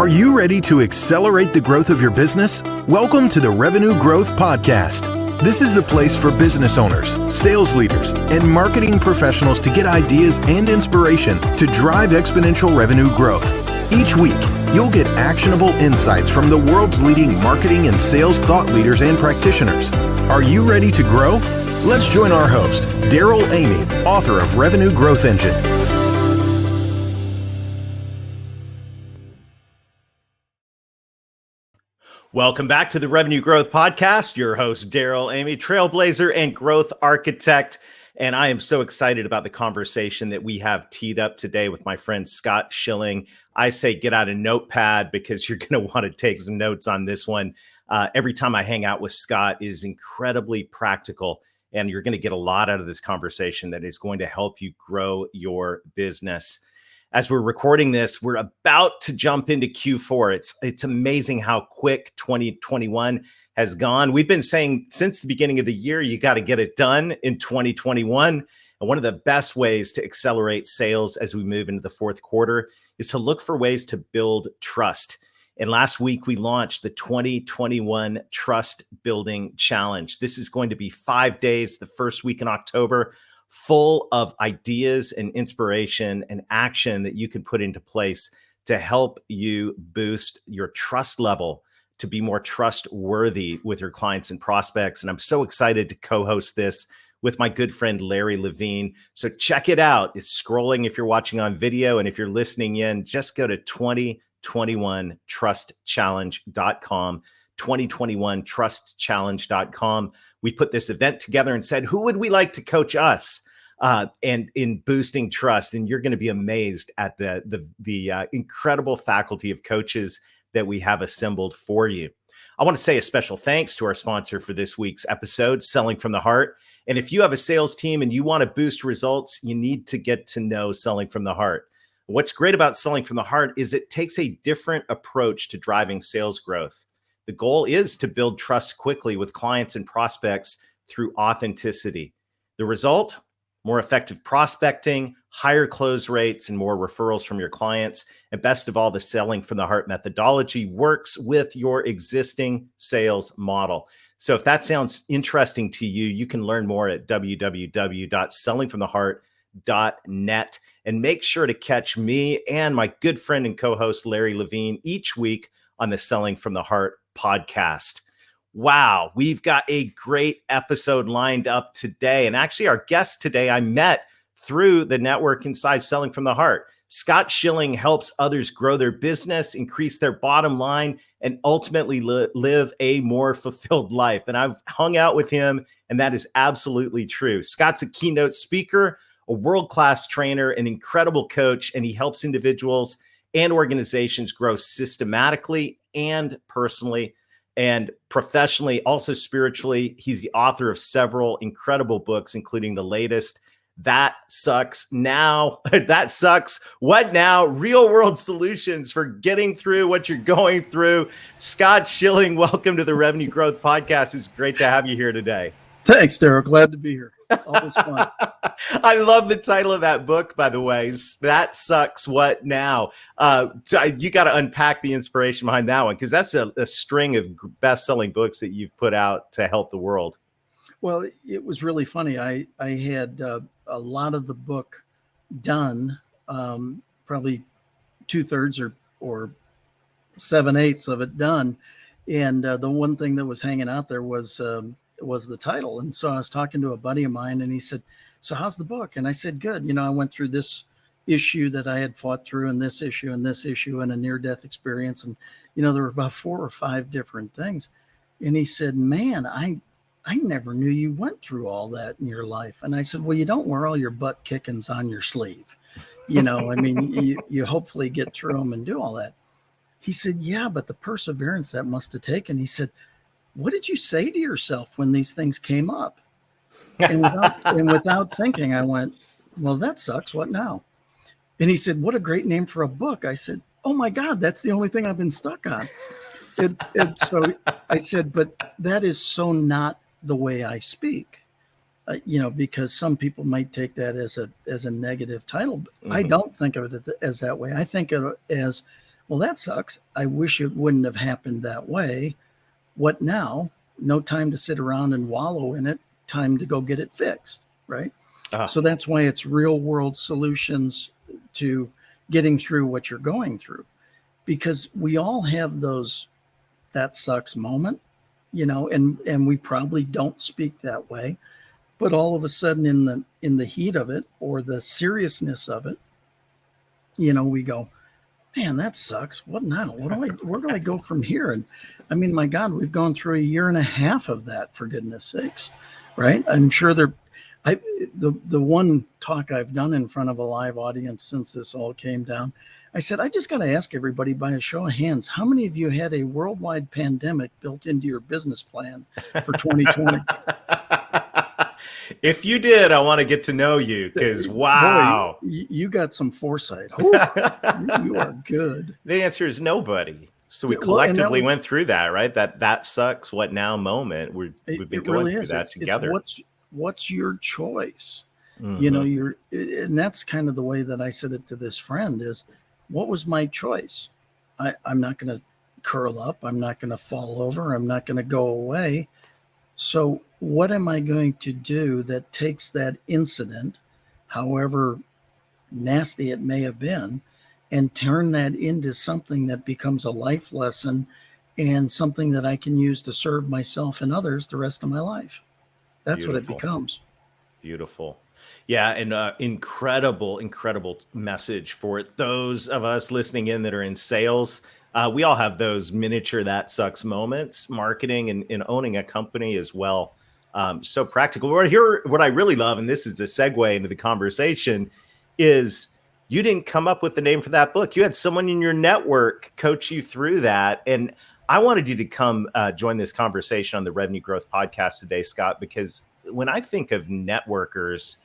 Are you ready to accelerate the growth of your business? Welcome to the Revenue Growth Podcast. This is the place for business owners, sales leaders, and marketing professionals to get ideas and inspiration to drive exponential revenue growth. Each week, you'll get actionable insights from the world's leading marketing and sales thought leaders and practitioners. Are you ready to grow? Let's join our host, Daryl Amy, author of Revenue Growth Engine. Welcome back to the Revenue Growth Podcast. Your host, Daryl Amy, trailblazer and growth architect. And I am so excited about the conversation that we have teed up today with my friend, Scott Schilling. I say get out a notepad because you're going to want to take some notes on this one. Every time I hang out with Scott is incredibly practical, and you're going to get a lot out of this conversation that is going to help you grow your business. As we're recording this, we're about to jump into Q4. It's amazing how quick 2021 has gone. We've been saying since the beginning of the year, you got to get it done in 2021. And one of the best ways to accelerate sales as we move into the fourth quarter is to look for ways to build trust. And last week, we launched the 2021 Trust Building Challenge. This is going to be 5 days, the first week in October, full of ideas and inspiration and action that you can put into place to help you boost your trust level to be more trustworthy with your clients and prospects. And I'm so excited to co-host this with my good friend, Larry Levine. So check it out. It's scrolling if you're watching on video. And if you're listening in, just go to 2021trustchallenge.com, 2021trustchallenge.com. We put this event together and said, who would we like to coach us and in boosting trust? And you're going to be amazed at the incredible faculty of coaches that we have assembled for you. I want to say a special thanks to our sponsor for this week's episode, Selling from the Heart. And if you have a sales team and you want to boost results, you need to get to know Selling from the Heart. What's great about Selling from the Heart is it takes a different approach to driving sales growth. The goal is to build trust quickly with clients and prospects through authenticity. The result? More effective prospecting, higher close rates, and more referrals from your clients. And best of all, the Selling from the Heart methodology works with your existing sales model. So if that sounds interesting to you, you can learn more at www.sellingfromtheheart.net. And make sure to catch me and my good friend and co-host, Larry Levine, each week on the Selling from the Heart podcast. Wow, we've got a great episode lined up today. And actually, our guest today I met through the network inside Selling from the Heart. Scott Schilling helps others grow their business, increase their bottom line, and ultimately live a more fulfilled life. And I've hung out with him, and that is absolutely true. Scott's a keynote speaker, a world-class trainer, an incredible coach, and he helps individuals and organizations grow systematically and personally and professionally, also spiritually. He's the author of several incredible books, including the latest, That Sucks Now. That Sucks. What Now? Real world solutions for getting through what you're going through. Scott Schilling, welcome to the Revenue Growth Podcast. It's great to have you here today. Thanks, Daryl. Glad to be here. Always fun. I love the title of that book, by the way. That Sucks, What Now? So you got to unpack the inspiration behind that one, because that's a string of best-selling books that you've put out to help the world. Well, it was really funny. I had a lot of the book done, probably 2/3 or 7/8 of it done. And the one thing that was hanging out there was the title. And so I was talking to a buddy of mine, and he said, so how's the book? And I said, good. I went through this issue that I had fought through, and this issue and this issue, and a near-death experience. And, there were about 4 or 5 different things. And he said, man, I never knew you went through all that in your life. And I said, well, you don't wear all your butt kickings on your sleeve. You hopefully get through them and do all that. He said, yeah, but the perseverance that must have taken. He said, what did you say to yourself when these things came up? And without thinking, I went, well, that sucks. What now? And he said, what a great name for a book. I said, oh my God, that's the only thing I've been stuck on. So I said, but that is so not the way I speak, because some people might take that as a negative title. But I don't think of it as that way. I think of it as Well, that sucks. I wish it wouldn't have happened that way. What now? No time to sit around and wallow in it. Time to go get it fixed, right? Ah, So that's why it's real world solutions to getting through what you're going through, because we all have those that sucks moment, and we probably don't speak that way, but all of a sudden in the heat of it or the seriousness of it, we go, man, that sucks. What now? Where do I go from here? And I mean, my God, we've gone through a year and a half of that, for goodness sakes, right? I'm sure the one talk I've done in front of a live audience since this all came down, I said, I just got to ask everybody by a show of hands, how many of you had a worldwide pandemic built into your business plan for 2020? if you did, I want to get to know you, because wow. Boy, you got some foresight. You are good. The answer is nobody. So we Well, collectively went through that, right? That sucks. What now moment. We've been going really through is. that together. What's your choice? Mhm. And that's kind of the way that I said it to this friend is, what was my choice? I'm not going to curl up. I'm not going to fall over. I'm not going to go away. So what am I going to do that takes that incident, however nasty it may have been, and turn that into something that becomes a life lesson and something that I can use to serve myself and others the rest of my life? That's what it Beautiful. becomes. Beautiful. Yeah, and incredible message for those of us listening in that are in sales. We all have those miniature that sucks moments, marketing and owning a company as well. So practical. What I really love, and this is the segue into the conversation, is you didn't come up with the name for that book. You had someone in your network coach you through that. And I wanted you to come join this conversation on the Revenue Growth Podcast today, Scott, because when I think of networkers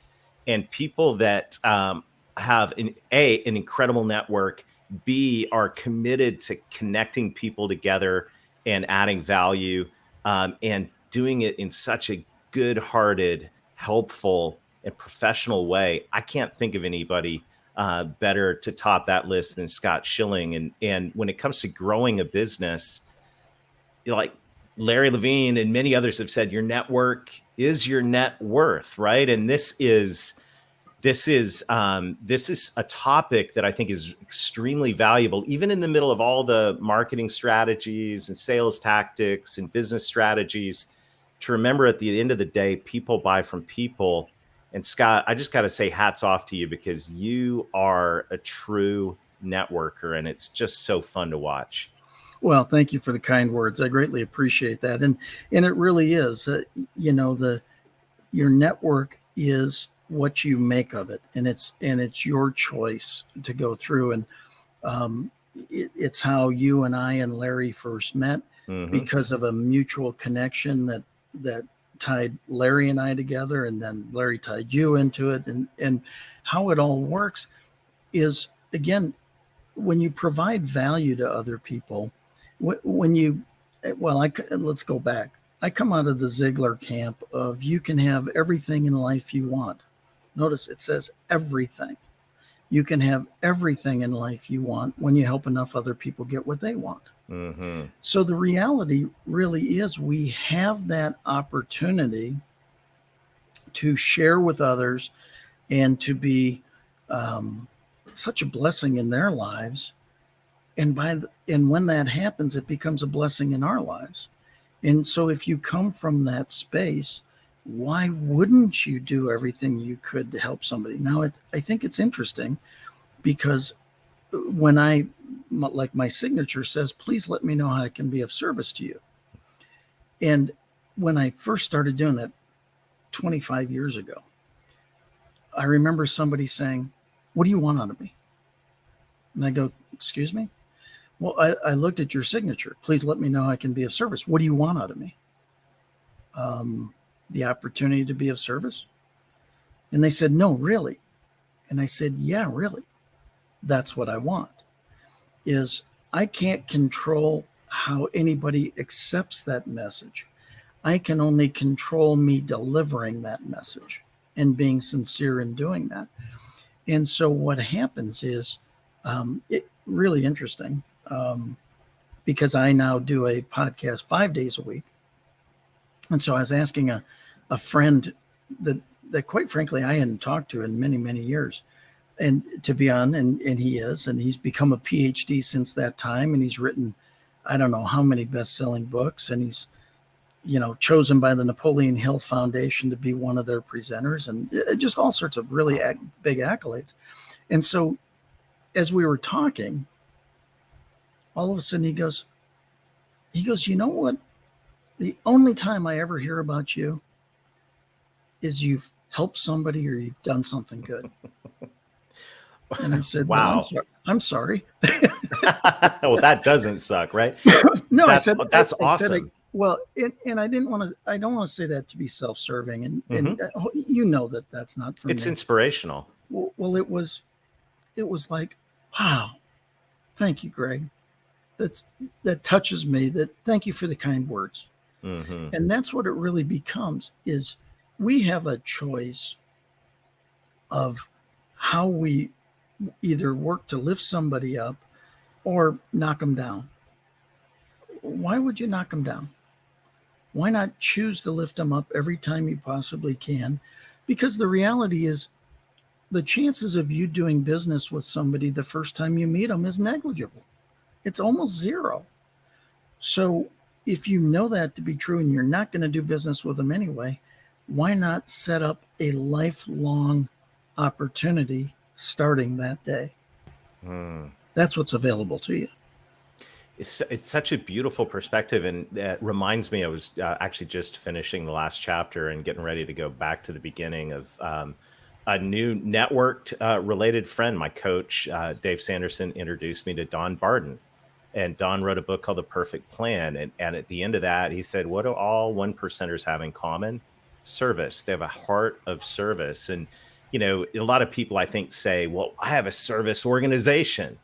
and people that have an incredible network, B, are committed to connecting people together and adding value, and doing it in such a good-hearted, helpful, and professional way, I can't think of anybody better to top that list than Scott Schilling. And when it comes to growing a business, like Larry Levine and many others have said, your network is your net worth, right? And this is a topic that I think is extremely valuable, even in the middle of all the marketing strategies and sales tactics and business strategies, to remember at the end of the day, people buy from people. And Scott, I just got to say hats off to you, because you are a true networker, and it's just so fun to watch. Well, thank you for the kind words. I greatly appreciate that. And it really is, your network is what you make of it. And it's your choice to go through. And it's how you and I and Larry first met, because of a mutual connection that tied Larry and I together. And then Larry tied you into it. And how it all works is, again, when you provide value to other people, let's go back. I come out of the Ziegler camp of you can have everything in life you want. Notice it says everything. You can have everything in life you want when you help enough other people get what they want. So the reality really is we have that opportunity to share with others and to be such a blessing in their lives. And when that happens, it becomes a blessing in our lives. And so if you come from that space, why wouldn't you do everything you could to help somebody? Now, I think it's interesting, because when like my signature says, please let me know how I can be of service to you. And when I first started doing that 25 years ago, I remember somebody saying, what do you want out of me? And I go, excuse me? Well, I looked at your signature. Please let me know how I can be of service. What do you want out of me? The opportunity to be of service? And they said, no, really. And I said, yeah, really. That's what I want. Is I can't control how anybody accepts that message. I can only control me delivering that message and being sincere in doing that. And so what happens is, it really interesting. because I now do a podcast 5 days a week. And so I was asking a friend that quite frankly, I hadn't talked to in many, many years, and to be on, and he is, and he's become a PhD since that time. And he's written, I don't know how many best-selling books, and he's, chosen by the Napoleon Hill Foundation to be one of their presenters, and just all sorts of really big accolades. And so as we were talking, all of a sudden he goes, you know what? The only time I ever hear about you is you've helped somebody or you've done something good. And I said, wow. Well, I'm sorry. Well, that doesn't suck, right? No, that's that's awesome. And I don't want to say that to be self-serving, and that's not for me. It's inspirational. Well, it was like, wow, thank you, Greg. That touches me. Thank you for the kind words. Mm-hmm. And that's what it really becomes, is we have a choice of how we either work to lift somebody up or knock them down. Why would you knock them down? Why not choose to lift them up every time you possibly can? Because the reality is, the chances of you doing business with somebody the first time you meet them is negligible. It's almost zero. So if you know that to be true and you're not going to do business with them anyway, why not set up a lifelong opportunity starting that day? That's what's available to you. It's such a beautiful perspective, and it reminds me, I was actually just finishing the last chapter and getting ready to go back to the beginning of a new networked related friend. My coach, Dave Sanderson, introduced me to Don Barden. And Don wrote a book called The Perfect Plan. And at the end of that, he said, what do all 1%ers have in common? Service. They have a heart of service. And, a lot of people, I think, say, well, I have a service organization.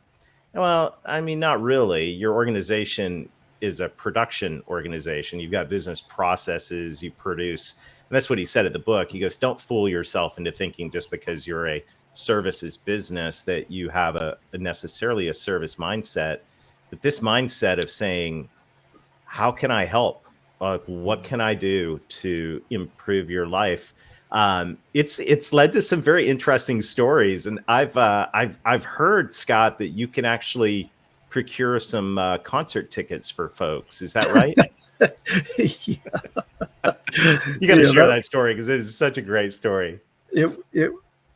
Well, I mean, not really. Your organization is a production organization. You've got business processes, you produce. And that's what he said at the book. He goes, don't fool yourself into thinking just because you're a services business that you have necessarily a service mindset. But this mindset of saying, how can I help? What can I do to improve your life? It's led to some very interesting stories. And I've heard, Scott, that you can actually procure some concert tickets for folks. Is that right? Yeah. You got to share that story, because it is such a great story.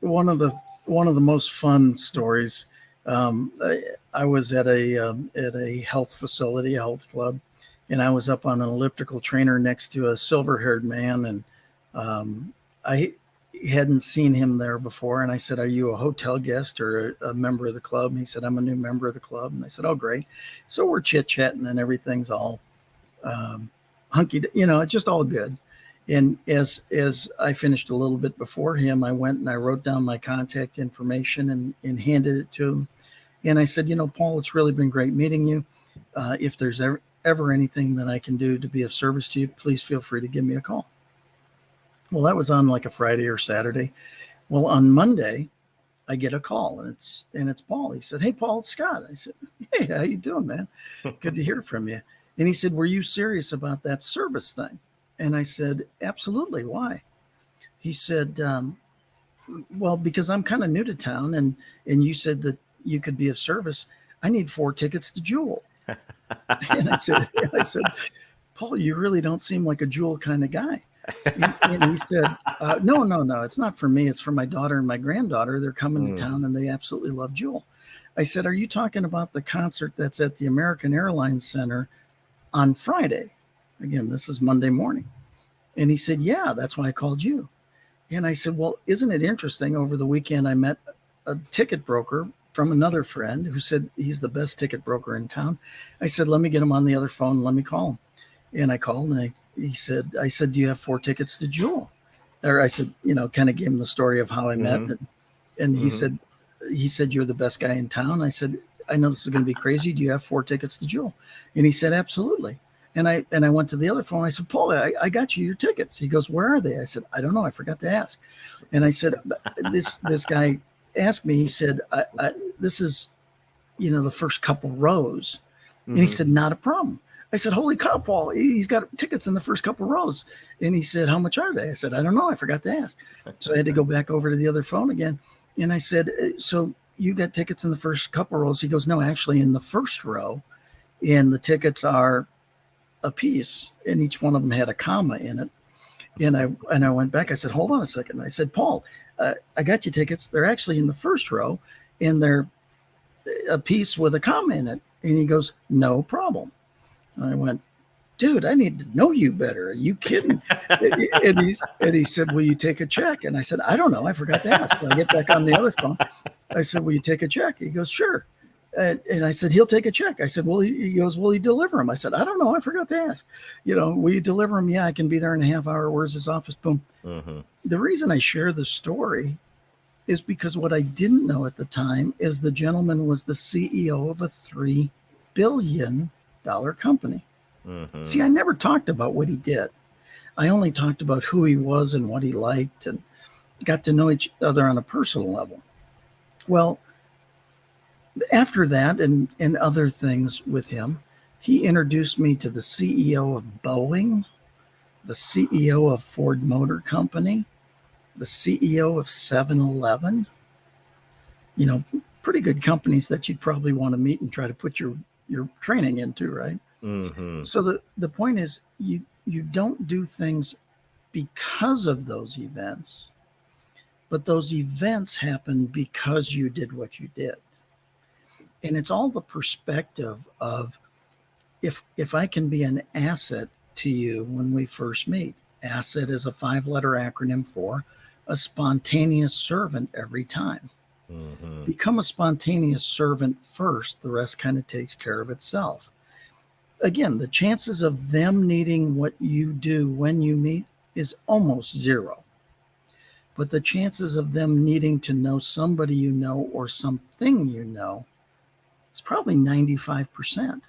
One of the most fun stories. I was at a health facility, a health club, and I was up on an elliptical trainer next to a silver-haired man, and I hadn't seen him there before. And I said, "Are you a hotel guest or a member of the club?" And he said, "I'm a new member of the club." And I said, "Oh, great." So we're chit-chatting, and everything's all hunky, it's just all good. And as I finished a little bit before him, I went and I wrote down my contact information and handed it to him. And I said, Paul, it's really been great meeting you. If there's ever anything that I can do to be of service to you, please feel free to give me a call. Well, that was on like a Friday or Saturday. Well, on Monday, I get a call, and it's Paul. He said, "Hey, Paul, it's Scott." I said, "Hey, how you doing, man? Good to hear from you." And he said, "Were you serious about that service thing?" And I said, "Absolutely. Why?" He said, "Well, because I'm kind of new to town, and you said that you could be of service. I need 4 tickets to Jewel." And I said, "Paul, you really don't seem like a Jewel kind of guy." And he said, no, it's not for me. It's for my daughter and my granddaughter. They're coming to town and they absolutely love Jewel. I said, "Are you talking about the concert that's at the American Airlines Center on Friday?" Again, this is Monday morning. And he said, "Yeah, that's why I called you." And I said, "Well, isn't it interesting? Over the weekend, I met a ticket broker from another friend who said he's the best ticket broker in town." I said, "Let me get him on the other phone. And let me call him." And I called, and I said, "Do you have 4 tickets to Jewel?" Or I said, kind of gave him the story of how I met. And he said, "You're the best guy in town." I said, "I know this is going to be crazy. Do you have 4 tickets to Jewel?" And he said, "Absolutely." And I went to the other phone. I said, "Paul, I got you your tickets." He goes, "Where are they?" I said, "I don't know. I forgot to ask." And I said, this guy asked me, he said, this is the first couple rows. And he Mhm. said, not a problem. I said, holy cow, Paul, he's got tickets in the first couple rows. And he said, how much are they? I said, I don't know. I forgot to ask. So I had to go back over to the other phone again. And I said, so you got tickets in the first couple rows? He goes, no, actually in the first row. And the tickets are a piece, and each one of them had a comma in it. And I went back. I said, hold on a second. I said, Paul, I got you tickets. They're actually in the first row, and they're a piece with a comma in it. And he goes, no problem. I went, dude, I need to know you better. Are you kidding? and he said, will you take a check? And I said, I don't know. I forgot to ask. I get back on the other phone. I said, will you take a check? He goes, sure. And I said, he'll take a check. I said, well, he goes, will he deliver him? I said, I don't know. I forgot to ask. Will you deliver him? Yeah, I can be there in a half hour. Where's his office? Boom. Mhm. The reason I share the story is because what I didn't know at the time is the gentleman was the CEO of a $3 billion company. Mhm. See, I never talked about what he did. I only talked about who he was and what he liked, and got to know each other on a personal level. Well, after that and other things with him, he introduced me to the CEO of Boeing, the CEO of Ford Motor Company, the CEO of 7-Eleven. Pretty good companies that you'd probably want to meet and try to put your training into, right? Mhm. So the point is, you don't do things because of those events, but those events happen because you did what you did. And it's all the perspective of, if I can be an asset to you when we first meet. Asset is a 5-letter acronym for a spontaneous servant every time. Mhm. Become a spontaneous servant first, the rest kind of takes care of itself. Again, the chances of them needing what you do when you meet is almost zero. But the chances of them needing to know somebody or something is probably 95%.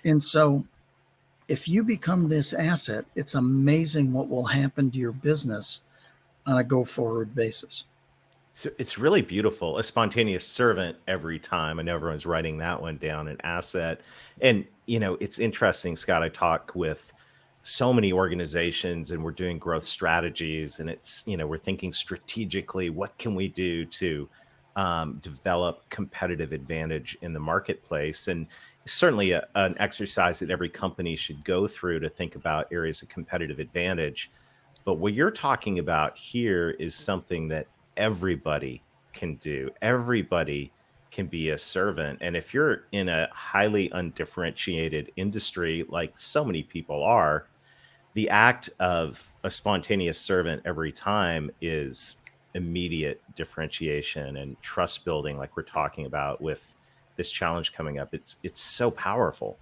And so if you become this asset, it's amazing what will happen to your business on a go forward basis. So it's really beautiful. A spontaneous servant every time. I know everyone's writing that one down, an asset. And, it's interesting, Scott. I talk with so many organizations and we're doing growth strategies. And we're thinking strategically, what can we do to develop competitive advantage in the marketplace? And certainly an exercise that every company should go through to think about areas of competitive advantage. But what you're talking about here is something that everybody can do. Everybody can be a servant. And if you're in a highly undifferentiated industry, like so many people are, the act of a spontaneous servant every time is immediate differentiation and trust building, like we're talking about with this challenge coming up. It's so powerful.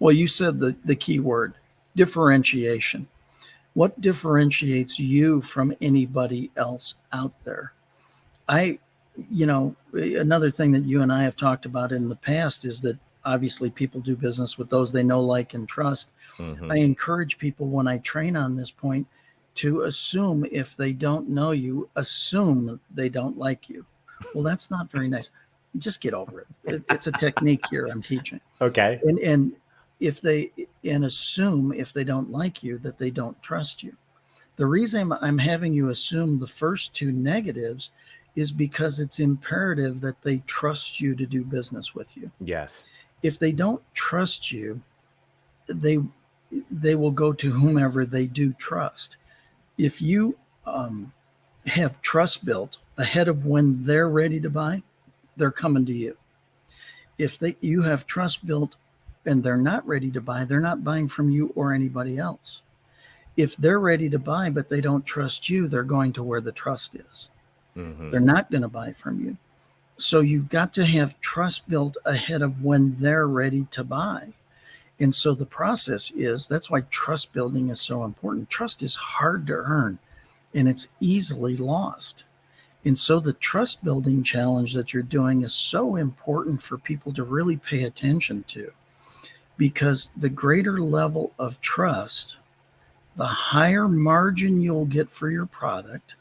Well, you said the key word, differentiation. What differentiates you from anybody else out there? Another thing that you and I have talked about in the past is that obviously people do business with those they know, like, and trust. Hmm. I encourage people when I train on this point to assume, if they don't know you, assume they don't like you. Well, that's not very nice. Just get over it. It's a technique here I'm teaching. Okay. And assume, if they don't like you, that they don't trust you. The reason I'm having you assume the first two negatives is because it's imperative that they trust you to do business with you. Yes. If they don't trust you, they will go to whomever they do trust. If you have trust built ahead of when they're ready to buy, they're coming to you. If you have trust built and they're not ready to buy, they're not buying from you or anybody else. If they're ready to buy but they don't trust you, they're going to where the trust is. Hmm. They're not going to buy from you. So you've got to have trust built ahead of when they're ready to buy. And so the process that's why trust building is so important. Trust is hard to earn and it's easily lost. And so the trust building challenge that you're doing is so important for people to really pay attention to, because the greater level of trust, the higher margin you'll get for your product,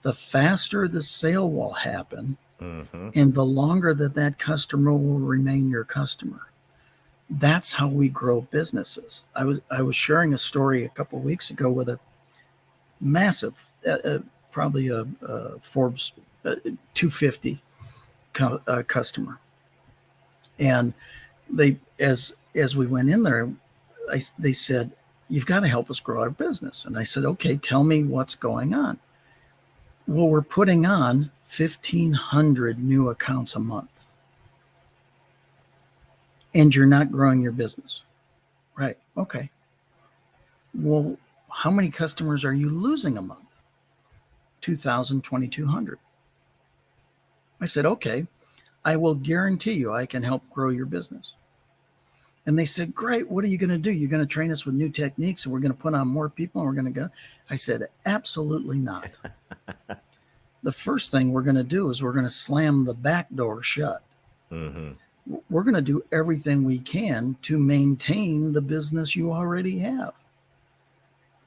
the faster the sale will happen, Mm-hmm. And the longer that customer will remain your customer, that's how we grow businesses. I was sharing a story a couple of weeks ago with a massive, probably a Forbes 250 customer, and they as we went in there, they said, "You've got to help us grow our business." And I said, "Okay, tell me what's going on." Well, we're putting on 1,500 new accounts a month, and you're not growing your business. Right. Okay. Well, how many customers are you losing a month? 2,000, 2,200. I said, okay, I will guarantee you I can help grow your business. And they said, great. What are you going to do? You're going to train us with new techniques and we're going to put on more people and we're going to go. I said, absolutely not. The first thing we're going to do is we're going to slam the back door shut. Mm-hmm. We're going to do everything we can to maintain the business you already have.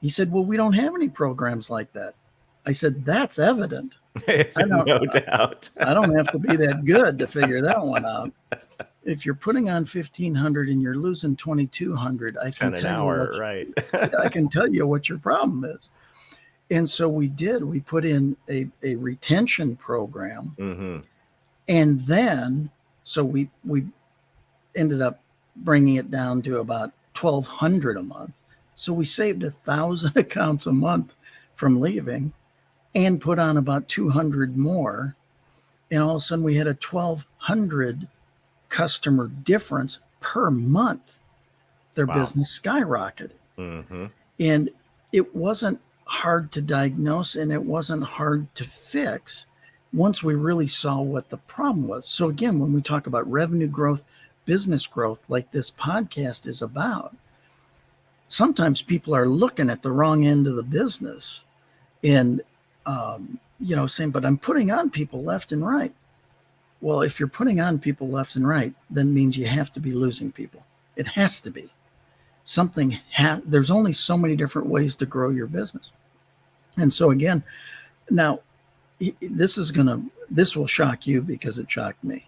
He said, well, we don't have any programs like that. I said, that's evident. No doubt. I don't have to be that good to figure that one out. If you're putting on 1,500 and you're losing 2,200, I can tell you what your problem is. And so we put in a retention program. Mm-hmm. And then, so we ended up bringing it down to about 1,200 a month. So we saved 1,000 accounts a month from leaving and put on about 200 more. And all of a sudden we had a 1,200 customer difference per month. Their business skyrocketed. Mm-hmm. And it wasn't hard to diagnose and it wasn't hard to fix once we really saw what the problem was. So again, when we talk about revenue growth, business growth, like this podcast is about, sometimes people are looking at the wrong end of the business and, saying, but I'm putting on people left and right. Well, if you're putting on people left and right, then means you have to be losing people. It has to be. There's only so many different ways to grow your business. And so again, now this will shock you because it shocked me.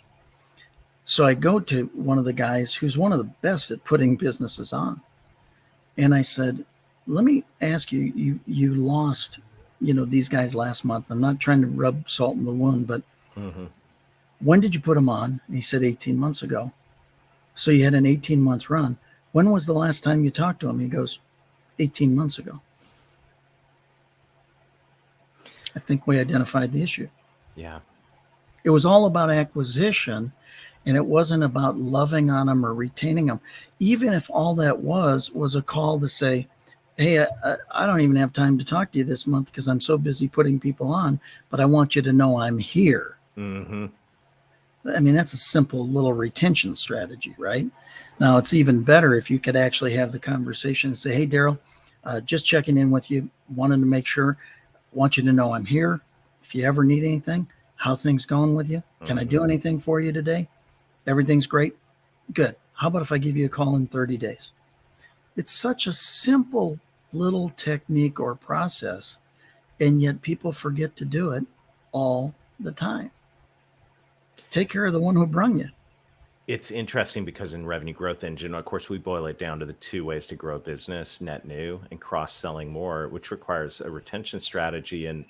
So I go to one of the guys who's one of the best at putting businesses on. And I said, let me ask you, you lost, these guys last month. I'm not trying to rub salt in the wound, but mm-hmm. When did you put them on? And he said 18 months ago. So you had an 18-month run. When was the last time you talked to him? He goes, 18 months ago. I think we identified the issue. Yeah. It was all about acquisition, and it wasn't about loving on them or retaining them. Even if all that was a call to say, hey, I don't even have time to talk to you this month because I'm so busy putting people on, but I want you to know I'm here. Mm-hmm. I mean, that's a simple little retention strategy, right? Now, it's even better if you could actually have the conversation and say, hey, Daryl, just checking in with you, wanting to make sure, want you to know I'm here. If you ever need anything, how things going with you? Can I do anything for you today? Everything's great? Good. How about if I give you a call in 30 days? It's such a simple little technique or process, and yet people forget to do it all the time. Take care of the one who brung you. It's interesting because in Revenue Growth Engine, of course, we boil it down to the two ways to grow business: net new and cross-selling more, which requires a retention strategy. And,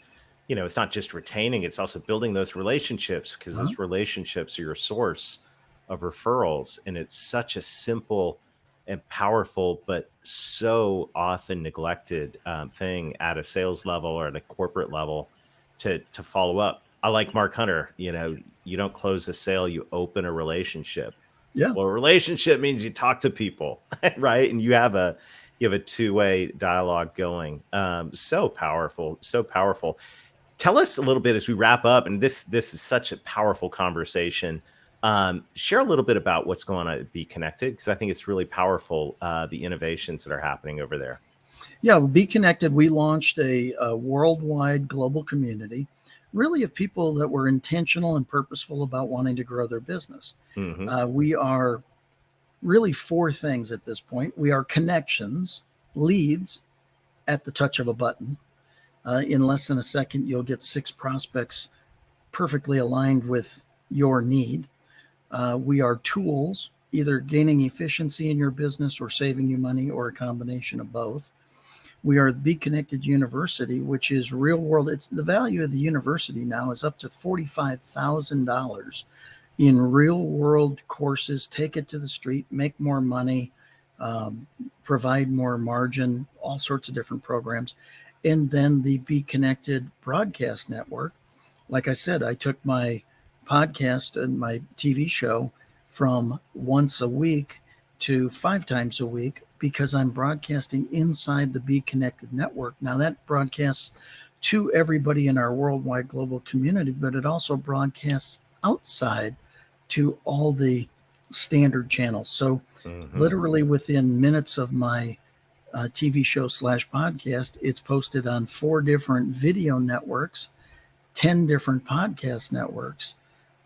it's not just retaining, it's also building those relationships, because those relationships are your source of referrals. And it's such a simple and powerful, but so often neglected thing at a sales level or at a corporate level to follow up. I like Mark Hunter, you don't close a sale, you open a relationship. Yeah. Well, a relationship means you talk to people, right? And you have a two-way dialogue going. So powerful, so powerful. Tell us a little bit as we wrap up, and this is such a powerful conversation. Share a little bit about what's going on at Be Connected, because I think it's really powerful, the innovations that are happening over there. Yeah, Be Connected, we launched a worldwide global community, really of people that were intentional and purposeful about wanting to grow their business. Mm-hmm. We are really four things at this point. We are connections, leads at the touch of a button. In less than a second, you'll get 6 prospects perfectly aligned with your need. We are tools, either gaining efficiency in your business or saving you money, or a combination of both. We are the Be Connected University, which is real world. It's the value of the university now is up to $45,000 in real world courses. Take it to the street, make more money, provide more margin, all sorts of different programs. And then the Be Connected Broadcast Network. Like I said, I took my podcast and my TV show from once a week to 5 times a week because I'm broadcasting inside the Be Connected Network. Now that broadcasts to everybody in our worldwide global community, but it also broadcasts outside to all the standard channels. So literally within minutes of my TV show / podcast, it's posted on 4 different video networks, 10 different podcast networks.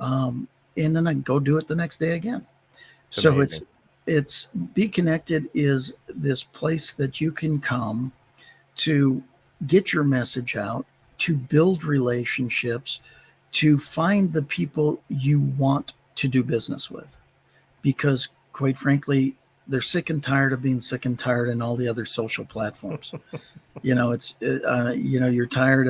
And then I go do it the next day again. So it's Be Connected is this place that you can come to get your message out, to build relationships, to find the people you want to do business with. Because quite frankly, they're sick and tired of being sick and tired in all the other social platforms. You're tired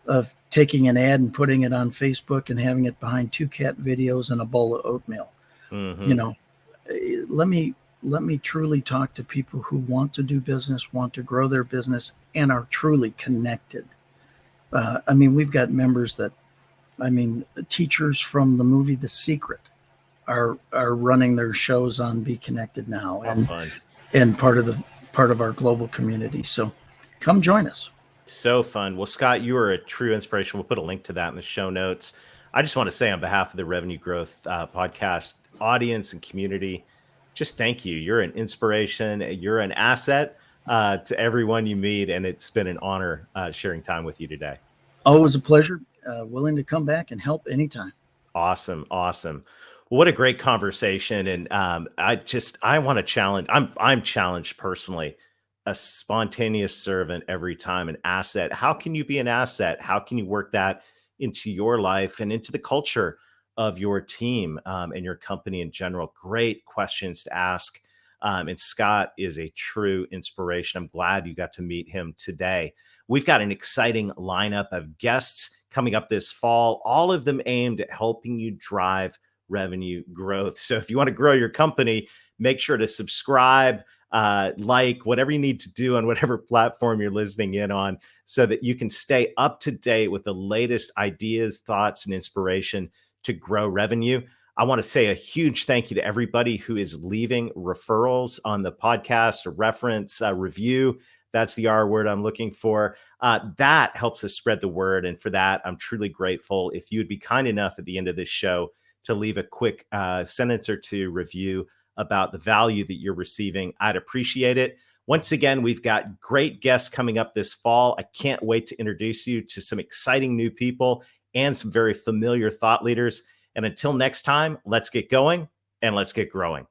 of taking an ad and putting it on Facebook and having it behind 2 cat videos and a bowl of oatmeal. Let me truly talk to people who want to do business, want to grow their business, and are truly connected. We've got members that, teachers from the movie The Secret are running their shows on Be Connected now, and part of our global community. So come join us. So fun. Well, Scott, you are a true inspiration. We'll put a link to that in the show notes. I just want to say on behalf of the Revenue Growth podcast audience and community, just thank you. You're an inspiration. You're an asset to everyone you meet. And it's been an honor sharing time with you today. Always a pleasure. Willing to come back and help anytime. Awesome. What a great conversation. And I want to challenge. I'm challenged personally. A spontaneous servant every time, an asset. How can you be an asset? How can you work that into your life and into the culture of your team and your company in general? Great questions to ask. And Scott is a true inspiration. I'm glad you got to meet him today. We've got an exciting lineup of guests coming up this fall, all of them aimed at helping you drive revenue growth. So if you want to grow your company, make sure to subscribe, like whatever you need to do on whatever platform you're listening in on, so that you can stay up to date with the latest ideas, thoughts, and inspiration to grow revenue. I want to say a huge thank you to everybody who is leaving referrals on the podcast, a reference, a review. That's the R word I'm looking for. That helps us spread the word. And for that, I'm truly grateful. If you would be kind enough at the end of this show to leave a quick sentence or 2 review about the value that you're receiving, I'd appreciate it. Once again, we've got great guests coming up this fall. I can't wait to introduce you to some exciting new people and some very familiar thought leaders. And until next time, let's get going and let's get growing.